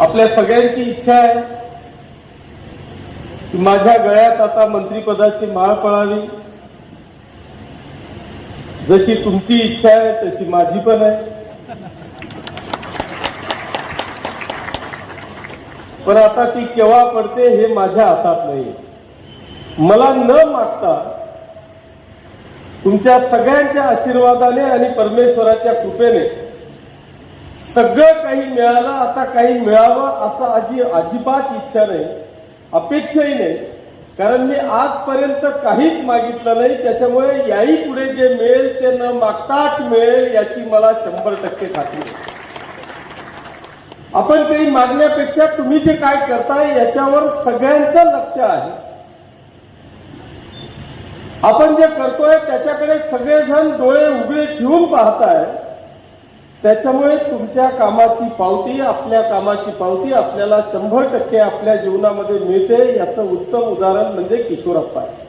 आपल्या सगळ्यांची इच्छा आहे की माझ्या गळ्यात आता मंत्रिपदाची माळ पडावी. जशी तुमची इच्छा आहे तशी माझी पण आहे. पण आता ती केव्हा पडते हे माझ्या हातात नाही. मला न मागता तुमच्या सगळ्यांच्या आशीर्वादाने आणि परमेश्वराच्या कृपेने सगळं काही मिळालं. आता काही मिळावं असं अजिबात इच्छा नाही, अपेक्षाही नाही. कारण मी आजपर्यंत काहीच मागितलं नाही. त्याच्यामुळे याही पुढे जे मिळेल ते न मागताच मिळेल याची मला 100% खात्री आहे. आपण काही मागण्यापेक्षा तुम्ही जे काय करताय याच्यावर सगळ्यांचं लक्ष आहे. आपण जे करतोय त्याच्याकडे सगळेजण डोळे उघडे ठेवून पाहताय. त्याच्यामुळे तुमच्या कामाची पावती, आपल्या कामाची पावती आपल्याला 100% आपल्या जीवनामध्ये मिळते. याचं उत्तम उदाहरण म्हणजे किशोरप्पा आहे.